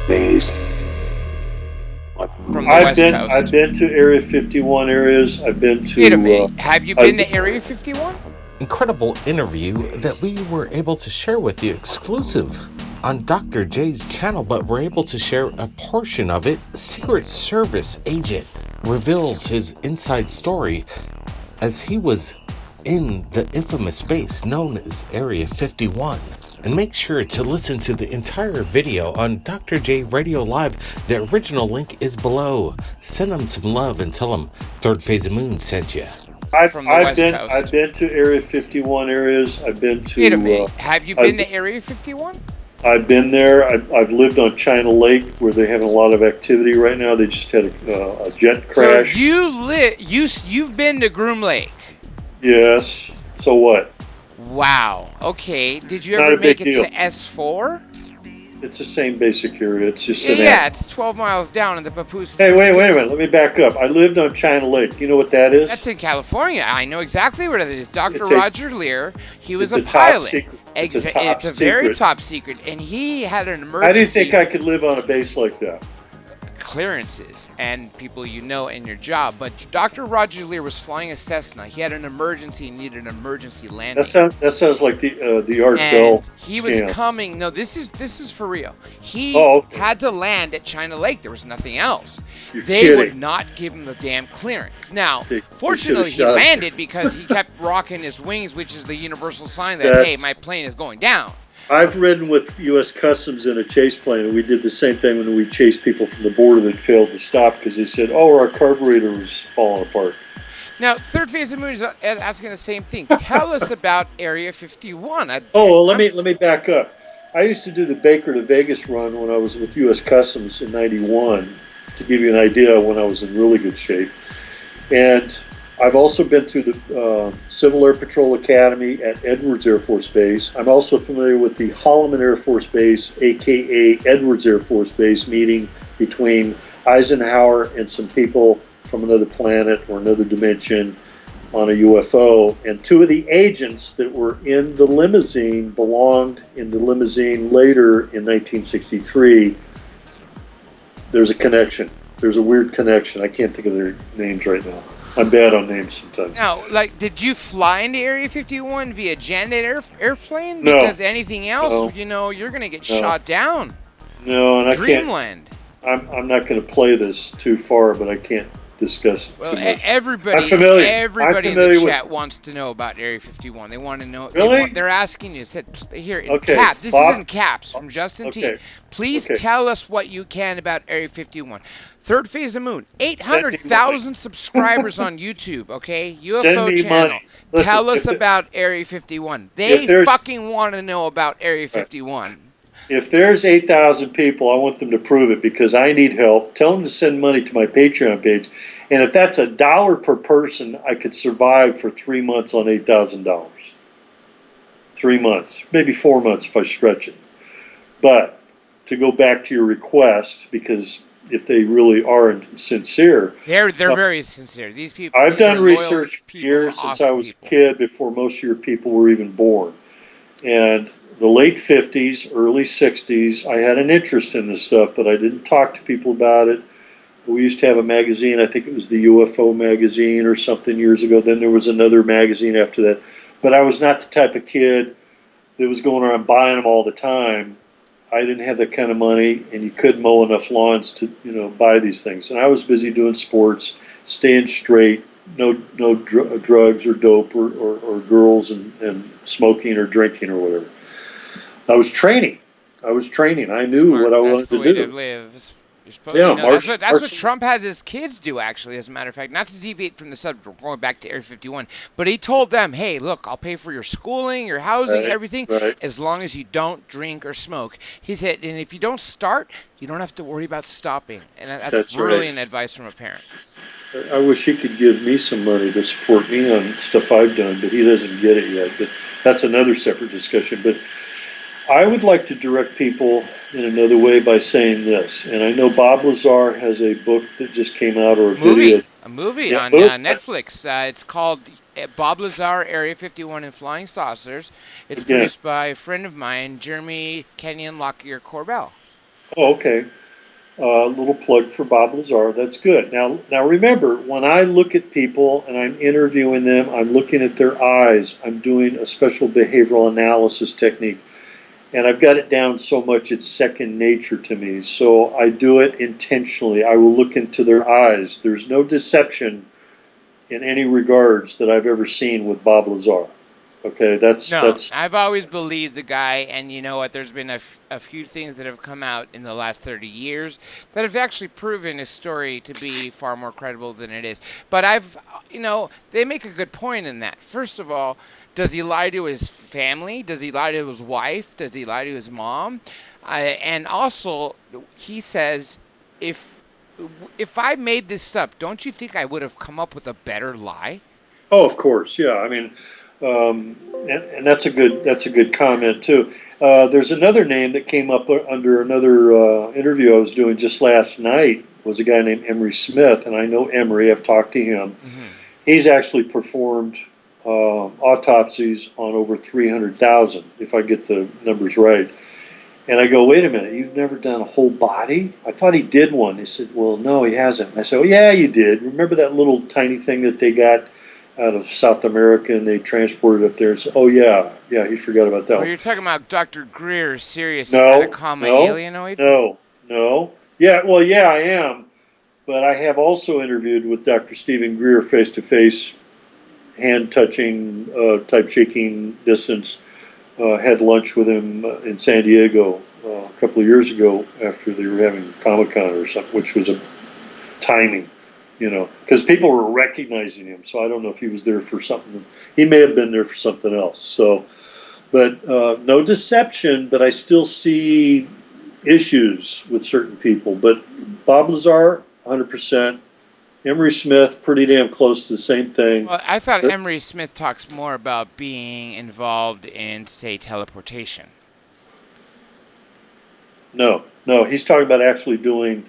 Base. From the West Coast. I've been to Area 51 areas. I've been to. Wait a minute. Have you been to Area 51? Incredible interview that we were able to share with you exclusive on Dr. J's channel, but we're able to share a portion of it. Secret Service agent reveals his inside story as he was in the infamous base known as Area 51. And make sure to listen to the entire video on Dr. J Radio Live. The original link is below. Send him some love and tell him Third Phase of Moon sent you. I've been to Area 51 areas. I've been to. Wait a minute. Have you been to Area 51? I've been there. I've lived on China Lake, where they're having a lot of activity right now. They just had a jet crash. So you've been to Groom Lake? Yes. So what? Wow. Okay. Did you ever make it to S4? It's the same basic area. It's just it's 12 miles down in the Papoose. Hey, wait a minute. Let me back up. I lived on China Lake. You know what that is? That's in California. I know exactly where that is. Dr. Roger Lear, he was a pilot. It's a very top secret, and he had an emergency. How do you think I could live on a base like that? Clearances and people you know in your job, but Dr. Roger Lear was flying a Cessna. He had an emergency, needed an emergency landing. That sounds like the Art Bell. He was coming. No, this is for real. He had to land at China Lake. There was nothing else. They would not give him the damn clearance. Now, fortunately, he landed because he kept rocking his wings, which is the universal sign that hey, my plane is going down. I've ridden with U.S. Customs in a chase plane, and we did the same thing when we chased people from the border that failed to stop because they said, our carburetor was falling apart. Now, Third Phase of Moon is asking the same thing. Tell us about Area 51. Let me back up. I used to do the Baker to Vegas run when I was with U.S. Customs in 91, to give you an idea when I was in really good shape. And I've also been through the Civil Air Patrol Academy at Edwards Air Force Base. I'm also familiar with the Holloman Air Force Base, a.k.a. Edwards Air Force Base, meeting between Eisenhower and some people from another planet or another dimension on a UFO. And two of the agents that were in the limousine belonged in the limousine later in 1963. There's a connection. There's a weird connection. I can't think of their names right now. I'm bad on names sometimes. Now, did you fly into Area 51 via Janet airplane? No. Because anything else, you're going to get shot down. No, and Dreamland. I'm not going to play this too far, but I can't discuss it too much. Everybody I'm familiar in the chat wants to know about Area 51. They want to know. Really? They're asking you. Said here in caps. This is in caps from Justin T. Please tell us what you can about Area 51. Third Phase of Moon, 800,000 subscribers on YouTube, okay? UFO channel. Listen, tell us about Area 51. They fucking want to know about Area 51. If there's 8,000 people, I want them to prove it because I need help. Tell them to send money to my Patreon page. And if that's $1 per person, I could survive for 3 months on $8,000. 3 months, maybe 4 months if I stretch it. But to go back to your request, because if they really are sincere. They're very sincere. These people. I've done research for years since I was a kid, before most of your people were even born. And the late 50s, early 60s, I had an interest in this stuff, but I didn't talk to people about it. We used to have a magazine, I think it was the UFO magazine or something years ago. Then there was another magazine after that. But I was not the type of kid that was going around buying them all the time. I didn't have that kind of money, and you couldn't mow enough lawns to, buy these things. And I was busy doing sports, staying straight, no drugs or dope or girls and smoking or drinking or whatever. I was training. I knew what I wanted to do. That's what Trump had his kids do, actually, as a matter of fact. Not to deviate from the subject, we're going back to Area 51. But he told them, hey, look, I'll pay for your schooling, your housing, everything, as long as you don't drink or smoke. He said, and if you don't start, you don't have to worry about stopping. And that's brilliant advice from a parent. I wish he could give me some money to support me on stuff I've done, but he doesn't get it yet. But that's another separate discussion. But I would like to direct people in another way by saying this, and I know Bob Lazar has a book that just came out, or a movie on Netflix. It's called Bob Lazar, Area 51 and Flying Saucers. It's produced by a friend of mine, Jeremy Kenyon Lockyer Corbell. Oh, okay. Little plug for Bob Lazar. That's good. Now remember, when I look at people and I'm interviewing them, I'm looking at their eyes. I'm doing a special behavioral analysis technique, and I've got it down so much it's second nature to me. So I do it intentionally. I will look into their eyes. There's no deception in any regards that I've ever seen with Bob Lazar. Okay, that's I've always believed the guy, and you know what? There's been a few things that have come out in the last 30 years that have actually proven his story to be far more credible than it is. But they make a good point in that. First of all, does he lie to his family? Does he lie to his wife? Does he lie to his mom? And also, he says, if if I made this up, don't you think I would have come up with a better lie? Oh, of course, yeah. I mean, and that's a good comment too. There's another name that came up under another interview I was doing just last night. Was a guy named Emery Smith, and I know Emery. I've talked to him. Hmm. He's actually performed autopsies on over 300,000, if I get the numbers right. And I go, wait a minute, you've never done a whole body? I thought he did one. He said, well, no, he hasn't. And I said, well, yeah, you did. Remember that little tiny thing that they got out of South America and they transported up there? And said, oh, yeah, he forgot about that Well, one. you're talking about Dr. Greer's serious No, Atacama no, alienoid? no. Yeah, well, yeah, I am. But I have also interviewed with Dr. Stephen Greer face to face, hand touching, type shaking distance. Had lunch with him in San Diego a couple of years ago after they were having Comic-Con or something, which was a timing, because people were recognizing him. So I don't know if he was there for something. He may have been there for something else. So, but no deception, but I still see issues with certain people. But Bob Lazar, 100%. Emery Smith, pretty damn close to the same thing. Well, I thought Emery Smith talks more about being involved in, say, teleportation. No, he's talking about actually doing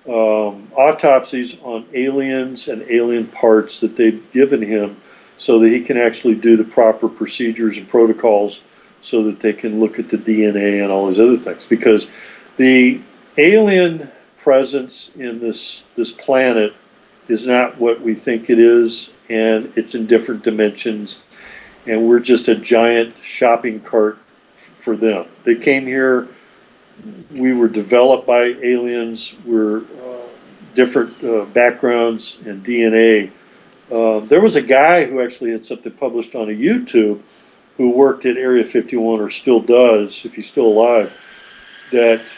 autopsies on aliens and alien parts that they've given him so that he can actually do the proper procedures and protocols so that they can look at the DNA and all these other things. Because the alien presence in this planet is not what we think it is, and it's in different dimensions, and we're just a giant shopping cart for them. They came here, we were developed by aliens, we're different backgrounds and DNA. There was a guy who actually had something published on a YouTube who worked at Area 51, or still does, if he's still alive, that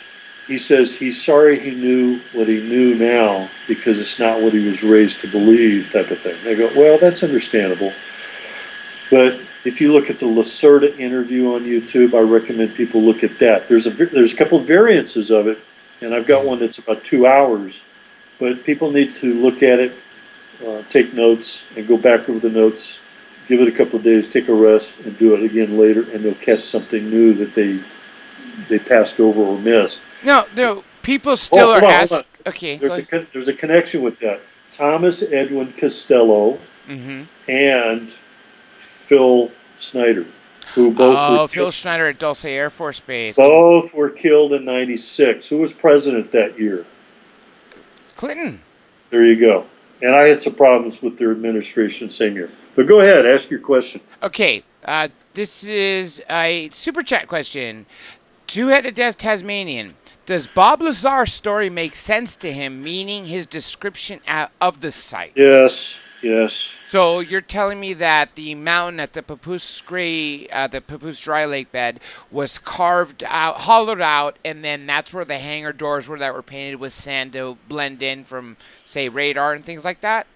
he says he's sorry he knew what he knew now because it's not what he was raised to believe, type of thing. I go, well, that's understandable. But if you look at the Lacerta interview on YouTube, I recommend people look at that. There's a couple of variances of it, and I've got one that's about 2 hours. But people need to look at it, take notes, and go back over the notes, give it a couple of days, take a rest, and do it again later, and they'll catch something new that they passed over or missed. No, people still are asking. Okay, there's a connection with that. Thomas Edwin Costello and Phil Snyder, who both were Phil Schneider at Dulce Air Force Base. Both were killed in '96. Who was president that year? Clinton. There you go. And I had some problems with their administration same year. But go ahead, ask your question. Okay, this is a super chat question. Two-headed Tasmanian. Does Bob Lazar's story make sense to him, meaning his description of the site? Yes. So you're telling me that the mountain at the Papoose Dry Lake bed was carved out, hollowed out, and then that's where the hangar doors were that were painted with sand to blend in from, say, radar and things like that?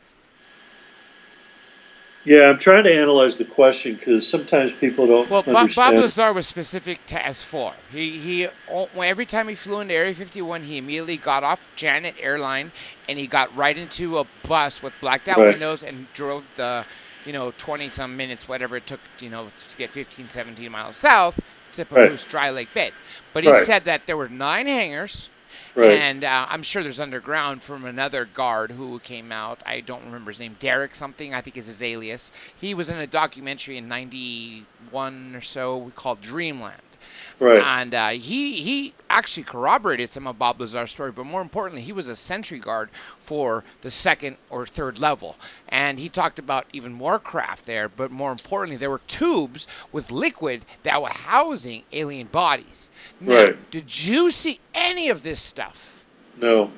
Yeah, I'm trying to analyze the question because sometimes people don't understand. Bob Lazar was specific to S4. He every time he flew into Area 51, he immediately got off Janet Airline and he got right into a bus with blacked out windows and drove the, 20-some minutes, whatever it took, to get 15, 17 miles south to Papoose Dry Lake Bed. But he said that there were 9 hangars. Right. And I'm sure there's underground from another guard who came out. I don't remember his name. Derek something, I think is his alias. He was in a documentary in '91 or so called Dreamland. Right. And he actually corroborated some of Bob Lazar's story, but more importantly, he was a sentry guard for the second or third level. And he talked about even more craft there, but more importantly, there were tubes with liquid that were housing alien bodies. Now, Right. did you see any of this stuff? No.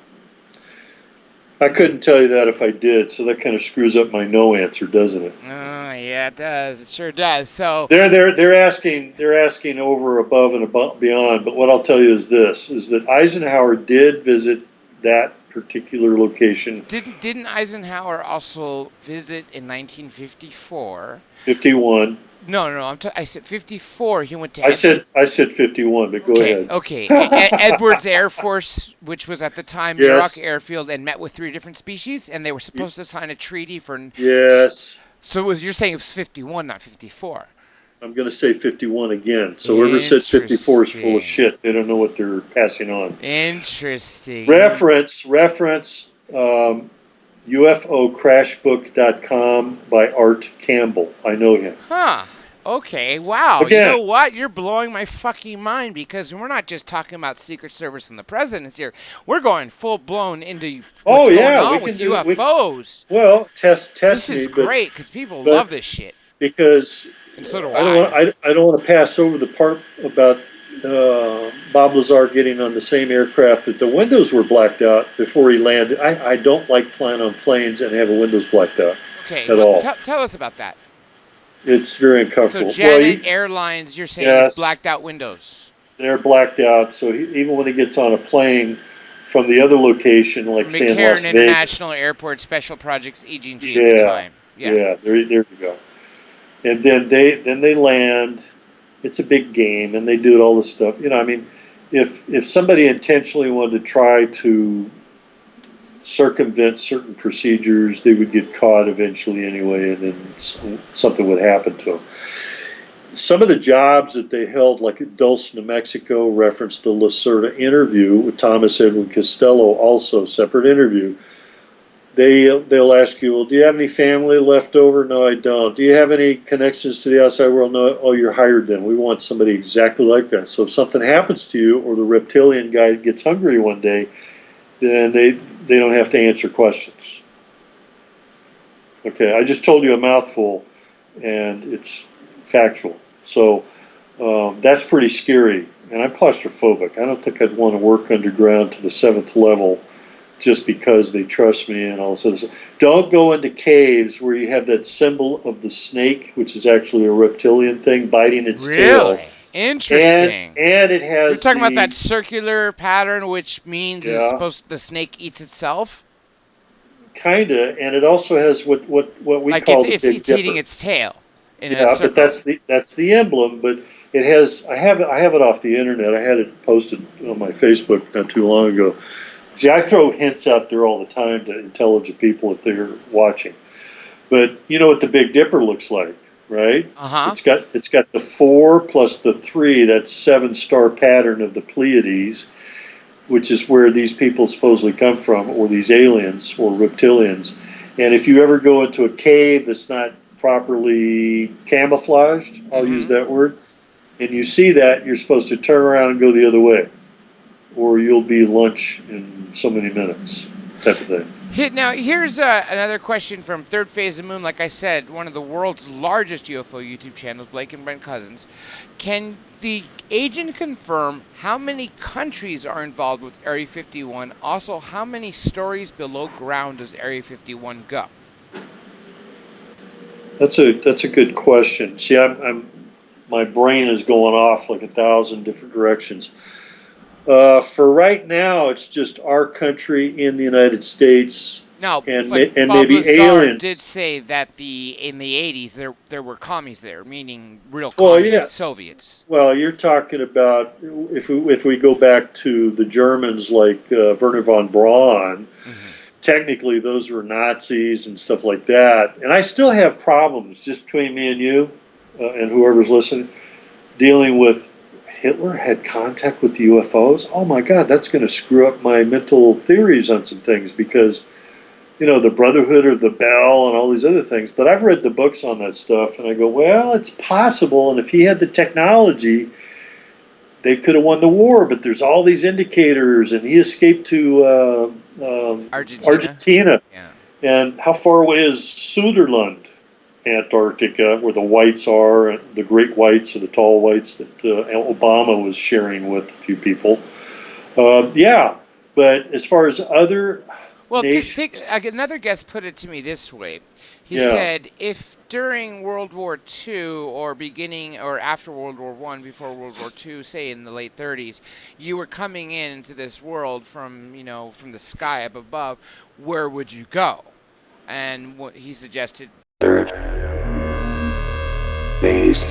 I couldn't tell you that if I did, so that kind of screws up my no answer, doesn't it? Yeah, it does. It sure does. So they're asking over, above, and beyond. But what I'll tell you is this: is that Eisenhower did visit that particular location. Didn't Eisenhower also visit in 1954? 51. No. I said 54. He went to. I said 51, but go ahead. Okay. Edwards Air Force, which was at the time Yes. Muroc Airfield, and met with 3 different species, and they were supposed to sign a treaty for. Yes. So you're saying it was 51, not 54. I'm going to say 51 again. So whoever said 54 is full of shit. They don't know what they're passing on. Interesting. Reference. UFOCrashbook.com by Art Campbell. I know him. Huh. Okay. Wow. Again. You know what? You're blowing my fucking mind, because we're not just talking about Secret Service and the presidents here. We're going full blown into what's going on with UFOs. Well, test this me. This is great, because people love this shit. Because and so do I don't want to pass over the part about Bob Lazar getting on the same aircraft that the windows were blacked out before he landed. I don't like flying on planes and having windows blacked out at all. Tell us about that. It's very uncomfortable. So Janet Airlines, you're saying, has blacked out windows. They're blacked out, so even when he gets on a plane from the other location, like say in Las Vegas. International Airport Special Projects Agency at the time. Yeah, there you go. And then they land. It's a big game, and they do all this stuff. You know, I mean, if somebody intentionally wanted to try to circumvent certain procedures, they would get caught eventually anyway, and then something would happen to them. Some of the jobs that they held, like at Dulce, New Mexico, referenced the Lacerta Interview with Thomas Edwin Costello, also separate interview. They'll ask you, well, do you have any family left over? No, I don't. Do you have any connections to the outside world? No. Oh, you're hired then. We want somebody exactly like that. So if something happens to you, or the reptilian guy gets hungry one day, then they don't have to answer questions. Okay, I just told you a mouthful, and it's factual. So that's pretty scary, and I'm claustrophobic. I don't think I'd want to work underground to the 7th level just because they trust me and all this other stuff. Don't go into caves where you have that symbol of the snake, which is actually a reptilian thing biting its tail. Really? Interesting. And it has. You're talking about that circular pattern, which means the snake eats itself? Kinda, and it also has what we like call it's eating its tail. But that's the emblem. But it has. I have it off the internet. I had it posted on my Facebook not too long ago. See, I throw hints out there all the time to intelligent people if they're watching. But you know what the Big Dipper looks like, right? Uh-huh. It's got the 4 plus the 3, that's 7-star pattern of the Pleiades, which is where these people supposedly come from, or these aliens or reptilians. And if you ever go into a cave that's not properly camouflaged, I'll use that word, and you see that, you're supposed to turn around and go the other way, or you'll be lunch in so many minutes, type of thing. Now, here's another question from Third Phase of Moon. Like I said, one of the world's largest UFO YouTube channels, Blake and Brent Cousins. Can the agent confirm how many countries are involved with Area 51? Also, how many stories below ground does Area 51 go? That's a good question. See, my brain is going off like 1,000 different directions. For right now, it's just our country in the United States, and maybe aliens. Did say that in the 80s there were commies there, meaning real communist Soviets. Well, you're talking about if we go back to the Germans, like Werner von Braun. Mm-hmm. Technically, those were Nazis and stuff like that. And I still have problems, just between me and you, and whoever's listening, dealing with Hitler had contact with the UFOs. Oh my God, that's going to screw up my mental theories on some things, because, you know, the Brotherhood of the Bell and all these other things. But I've read the books on that stuff, and I go, well, it's possible. And if he had the technology, they could have won the war, but there's all these indicators, and he escaped to Argentina. Yeah. And how far away is Suderland, Antarctica, where the whites are, the great whites or the tall whites that Obama was sharing with a few people? Yeah, but as far as other nations... Another guest put it to me this way. He said, if during World War II or beginning or after World War I, before World War II, say in the late 30s, you were coming into this world from the sky up above, where would you go? And what he suggested... Third base.